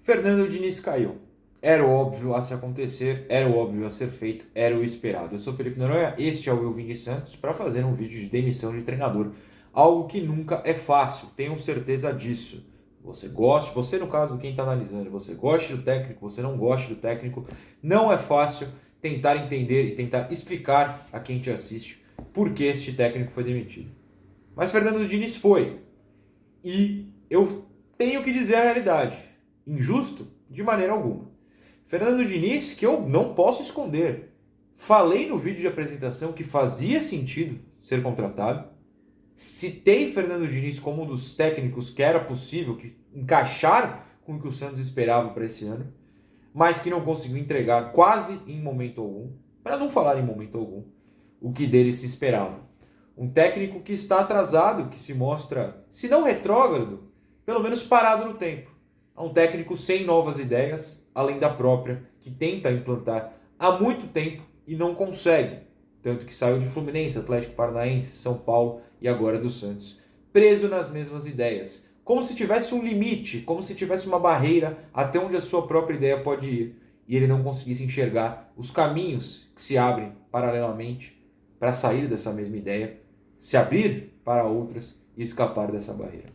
Fernando Diniz caiu. Era o óbvio a se acontecer, era o óbvio a ser feito, era o esperado. Eu sou Felipe Noronha, este é o Wilvin de Santos, para fazer um vídeo de demissão de treinador. Algo que nunca é fácil, tenham certeza disso. Você no caso, quem está analisando, você gosta do técnico, você não gosta do técnico, não é fácil tentar entender e tentar explicar a quem te assiste por que este técnico foi demitido. Mas Fernando Diniz foi. E eu tenho que dizer a realidade. Injusto? De maneira alguma. Fernando Diniz, que eu não posso esconder. Falei no vídeo de apresentação que fazia sentido ser contratado. Citei Fernando Diniz como um dos técnicos que era possível que encaixar com o que o Santos esperava para esse ano, mas que não conseguiu entregar quase em momento algum, para não falar em momento algum, o que dele se esperava. Um técnico que está atrasado, que se mostra, se não retrógrado, pelo menos parado no tempo. É um técnico sem novas ideias, além da própria, que tenta implantar há muito tempo e não consegue. Tanto que saiu de Fluminense, Atlético Paranaense, São Paulo e agora do Santos. Preso nas mesmas ideias. Como se tivesse um limite, como se tivesse uma barreira até onde a sua própria ideia pode ir. E ele não conseguisse enxergar os caminhos que se abrem paralelamente para sair dessa mesma ideia, se abrir para outras e escapar dessa barreira.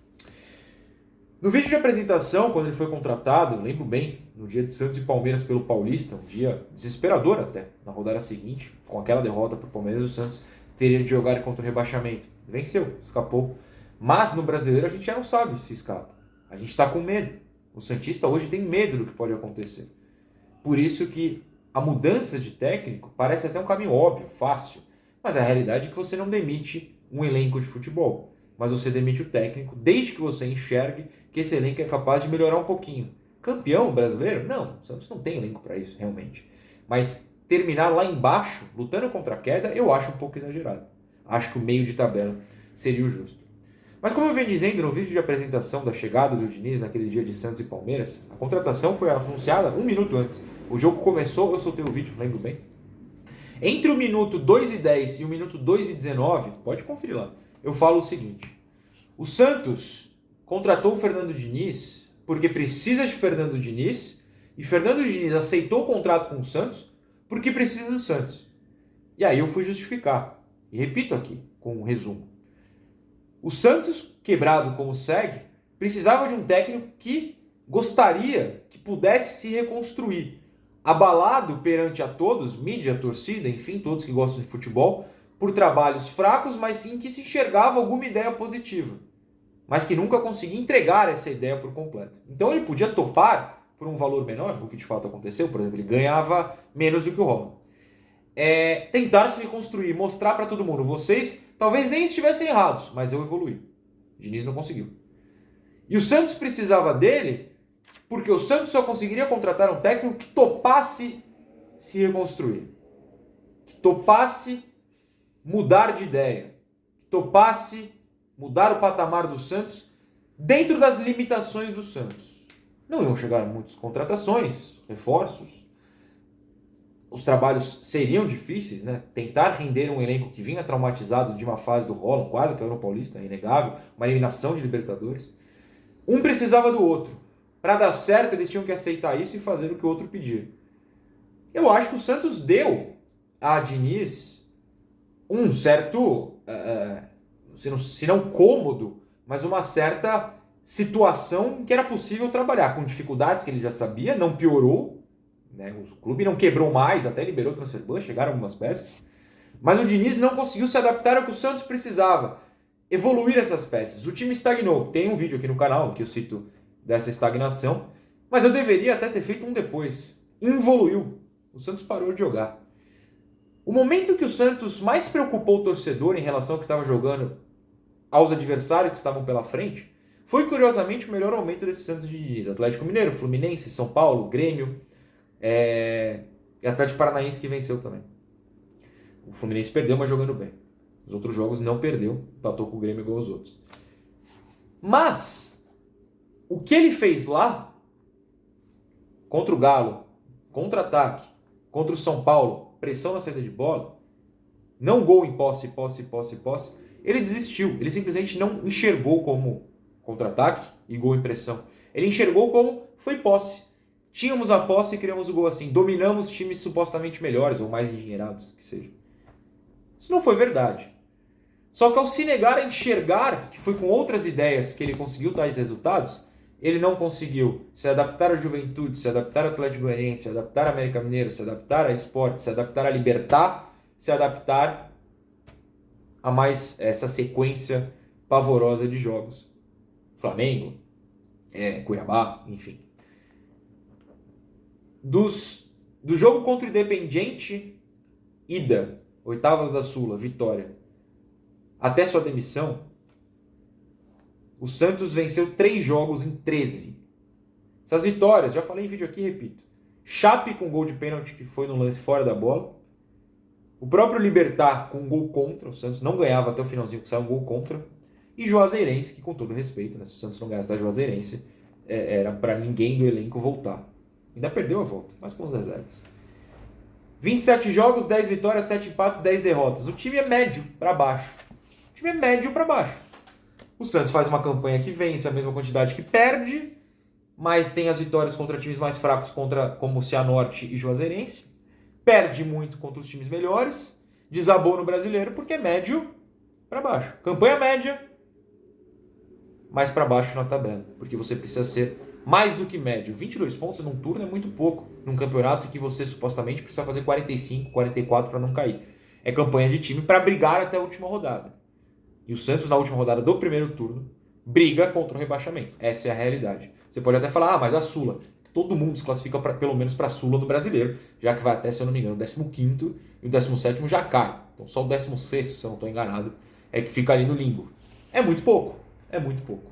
No vídeo de apresentação, quando ele foi contratado, eu lembro bem, no dia de Santos e Palmeiras pelo Paulista, um dia desesperador até, na rodada seguinte, com aquela derrota para o Palmeiras, o Santos teria de jogar contra o rebaixamento. Venceu, escapou. Mas no Brasileiro a gente já não sabe se escapa. A gente está com medo. O santista hoje tem medo do que pode acontecer. Por isso que a mudança de técnico parece até um caminho óbvio, fácil. Mas a realidade é que você não demite um elenco de futebol. Mas você demite o técnico desde que você enxergue que esse elenco é capaz de melhorar um pouquinho. Campeão brasileiro? Não, o Santos não tem elenco para isso, realmente. Mas terminar lá embaixo, lutando contra a queda, eu acho um pouco exagerado. Acho que o meio de tabela seria o justo. Mas como eu venho dizendo no vídeo de apresentação da chegada do Diniz naquele dia de Santos e Palmeiras, a contratação foi anunciada um minuto antes. O jogo começou, eu soltei o vídeo, lembro bem. Entre o minuto 2:10 e o minuto 2:19, pode conferir lá, eu falo o seguinte: o Santos contratou o Fernando Diniz porque precisa de Fernando Diniz e Fernando Diniz aceitou o contrato com o Santos porque precisa do Santos. E aí eu fui justificar. E repito aqui, com um resumo. O Santos, quebrado como segue, precisava de um técnico que gostaria que pudesse se reconstruir. Abalado perante a todos, mídia, torcida, enfim, todos que gostam de futebol, por trabalhos fracos, mas sim que se enxergava alguma ideia positiva, mas que nunca conseguia entregar essa ideia por completo. Então ele podia topar por um valor menor, o que de fato aconteceu, por exemplo, ele ganhava menos do que o Roman. Tentar se reconstruir, mostrar para todo mundo, vocês talvez nem estivessem errados, mas eu evoluí. O Diniz não conseguiu. E o Santos precisava dele porque o Santos só conseguiria contratar um técnico que topasse se reconstruir, que topasse mudar de ideia, que topasse mudar o patamar do Santos dentro das limitações do Santos. Não iam chegar muitas contratações, reforços. Os trabalhos seriam difíceis, né? Tentar render um elenco que vinha traumatizado de uma fase do Roland, quase caiu no Paulista, é inegável, uma eliminação de Libertadores. Um precisava do outro. Para dar certo, eles tinham que aceitar isso e fazer o que o outro pedia. Eu acho que o Santos deu a Diniz um certo, se não cômodo, mas uma certa situação que era possível trabalhar, com dificuldades que ele já sabia, não piorou, né? O clube não quebrou mais, até liberou o transfer ban, chegaram algumas peças, mas o Diniz não conseguiu se adaptar ao que o Santos precisava, evoluir essas peças. O time estagnou. Tem um vídeo aqui no canal que eu cito dessa estagnação, mas eu deveria até ter feito um depois. Involuiu. O Santos parou de jogar. O momento que o Santos mais preocupou o torcedor em relação ao que estava jogando aos adversários que estavam pela frente foi, curiosamente, o melhor momento desse Santos de Diniz. Atlético Mineiro, Fluminense, São Paulo, Grêmio e Atlético Paranaense que venceu também. O Fluminense perdeu, mas jogando bem. Os outros jogos não perdeu, empatou com o Grêmio igual os outros. Mas o que ele fez lá, contra o Galo, contra-ataque, contra o São Paulo, pressão na saída de bola, não gol em posse, ele desistiu. Ele simplesmente não enxergou como contra-ataque e gol em pressão. Ele enxergou como foi posse. Tínhamos a posse e criamos o gol assim. Dominamos times supostamente melhores ou mais engenheirados, que seja. Isso não foi verdade. Só que ao se negar a enxergar que foi com outras ideias que ele conseguiu tais resultados, ele não conseguiu se adaptar à Juventude, se adaptar ao Atlético Goianiense, se adaptar ao América Mineiro, se adaptar à Sport, se adaptar a Libertad, se adaptar a mais essa sequência pavorosa de jogos. Flamengo, Cuiabá, enfim. Do jogo contra o Independiente, ida, oitavas da Sula, vitória, até sua demissão, o Santos venceu 3 jogos em 13. Essas vitórias, já falei em vídeo aqui, repito. Chape com gol de pênalti que foi no lance fora da bola. O próprio Libertad com um gol contra. O Santos não ganhava até o finalzinho, que saiu um gol contra. E Juazeirense, que com todo respeito, né, se o Santos não ganhasse da Juazeirense, era para ninguém do elenco voltar. Ainda perdeu a volta, mas com os reservas. 27 jogos, 10 vitórias, 7 empates, 10 derrotas. O time é médio para baixo. O time é médio para baixo. O Santos faz uma campanha que vence a mesma quantidade que perde, mas tem as vitórias contra times mais fracos, como o Cianorte e Juazeirense. Perde muito contra os times melhores. Desabou no Brasileiro porque é médio para baixo. Campanha média, mais para baixo na tabela. Porque você precisa ser mais do que médio. 22 pontos num turno é muito pouco. Num campeonato que você supostamente precisa fazer 45, 44 para não cair. É campanha de time para brigar até a última rodada. E o Santos, na última rodada do primeiro turno, briga contra o rebaixamento. Essa é a realidade. Você pode até falar, mas a Sula. Todo mundo se classifica pelo menos para a Sula no Brasileiro, já que vai até, se eu não me engano, o 15º e o 17º já cai. Então só o 16º, se eu não estou enganado, é que fica ali no limbo. É muito pouco. É muito pouco.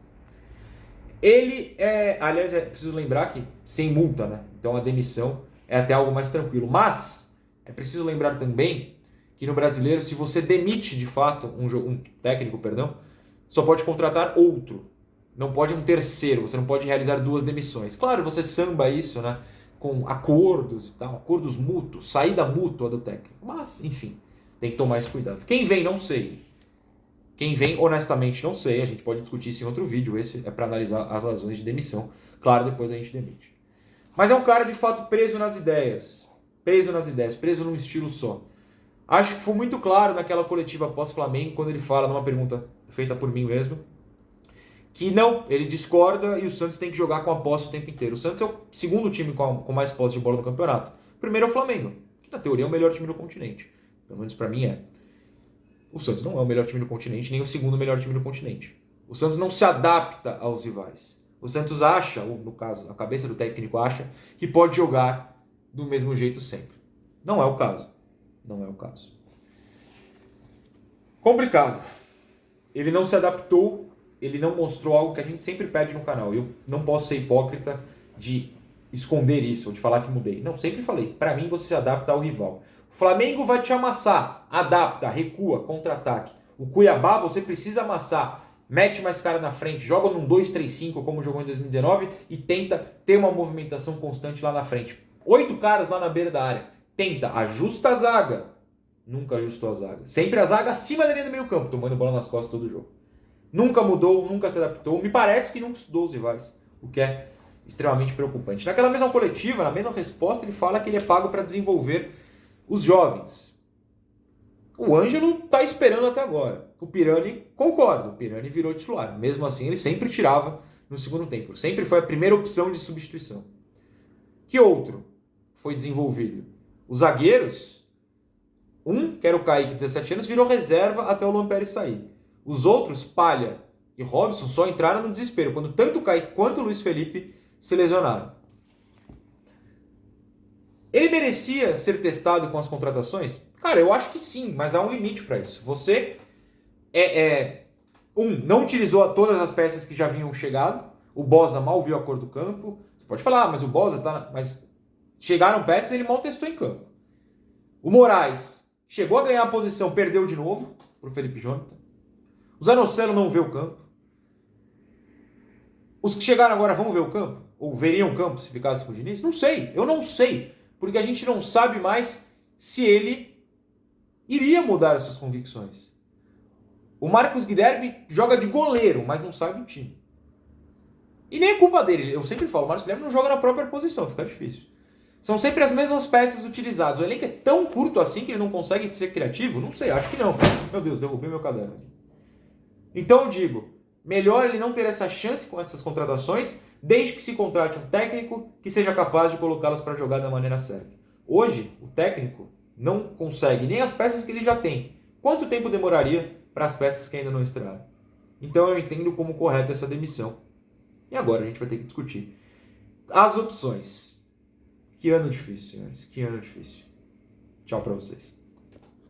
Ele aliás, é preciso lembrar que sem multa, né? Então a demissão é até algo mais tranquilo. Mas é preciso lembrar também que no Brasileiro, se você demite de fato um técnico, só pode contratar outro. Não pode um terceiro, você não pode realizar 2 demissões. Claro, você samba isso, né, com acordos e tal, acordos mútuos, saída mútua do técnico. Mas, enfim, tem que tomar esse cuidado. Quem vem, não sei. Quem vem, honestamente, não sei. A gente pode discutir isso em outro vídeo. Esse é para analisar as razões de demissão. Claro, depois a gente demite. Mas é um cara, de fato, preso nas ideias. Preso num estilo só. Acho que foi muito claro naquela coletiva pós-Flamengo, quando ele fala, numa pergunta feita por mim mesmo, que não, ele discorda e o Santos tem que jogar com a posse o tempo inteiro. O Santos é o segundo time com mais posse de bola no campeonato. O primeiro é o Flamengo, que na teoria é o melhor time do continente. Pelo menos pra mim é. O Santos não é o melhor time do continente, nem o segundo melhor time do continente. O Santos não se adapta aos rivais. O Santos acha, ou no caso, a cabeça do técnico acha, que pode jogar do mesmo jeito sempre. Não é o caso. Não é o caso. Complicado. Ele não se adaptou, ele não mostrou algo que a gente sempre pede no canal. Eu não posso ser hipócrita de esconder isso, ou de falar que mudei. Não, sempre falei. Pra mim, você se adapta ao rival. O Flamengo vai te amassar. Adapta, recua, contra-ataque. O Cuiabá, você precisa amassar. Mete mais cara na frente, joga num 2-3-5, como jogou em 2019, e tenta ter uma movimentação constante lá na frente. 8 caras lá na beira da área. Tenta, ajusta a zaga. Nunca ajustou a zaga. Sempre a zaga acima da linha do meio campo, tomando bola nas costas todo jogo. Nunca mudou, nunca se adaptou. Me parece que nunca estudou os rivais, o que é extremamente preocupante. Naquela mesma coletiva, na mesma resposta, ele fala que ele é pago para desenvolver os jovens. O Ângelo está esperando até agora. O Pirani, concordo, o Pirani virou titular. Mesmo assim, ele sempre tirava no segundo tempo. Sempre foi a primeira opção de substituição. Que outro foi desenvolvido? Os zagueiros, que era o Kaique, 17 anos, virou reserva até o Luan Pérez sair. Os outros, Palha e Robson, só entraram no desespero, quando tanto o Kaique quanto o Luiz Felipe se lesionaram. Ele merecia ser testado com as contratações? Cara, eu acho que sim, mas há um limite para isso. Você não utilizou todas as peças que já vinham chegado. O Boza mal viu a cor do campo. Você pode falar, mas o Boza tá... Mas chegaram peças e ele mal testou em campo. O Moraes chegou a ganhar a posição, perdeu de novo pro Felipe Jonathan. O Zanocelo não vê o campo. Os que chegaram agora vão ver o campo? Ou veriam o campo se ficasse com o Diniz? Não sei, eu não sei. Porque a gente não sabe mais se ele iria mudar as suas convicções. O Marcos Guilherme joga de goleiro, mas não sai do time. E nem é culpa dele. Eu sempre falo, o Marcos Guilherme não joga na própria posição, fica difícil. São sempre as mesmas peças utilizadas. O elenco é tão curto assim que ele não consegue ser criativo? Não sei, acho que não. Meu Deus, derrubei meu caderno aqui. Então eu digo, melhor ele não ter essa chance com essas contratações, desde que se contrate um técnico que seja capaz de colocá-las para jogar da maneira certa. Hoje, o técnico não consegue nem as peças que ele já tem. Quanto tempo demoraria para as peças que ainda não estrearam? Então eu entendo como correta essa demissão. E agora a gente vai ter que discutir as opções. Que ano difícil, senhores. Que ano difícil. Tchau para vocês.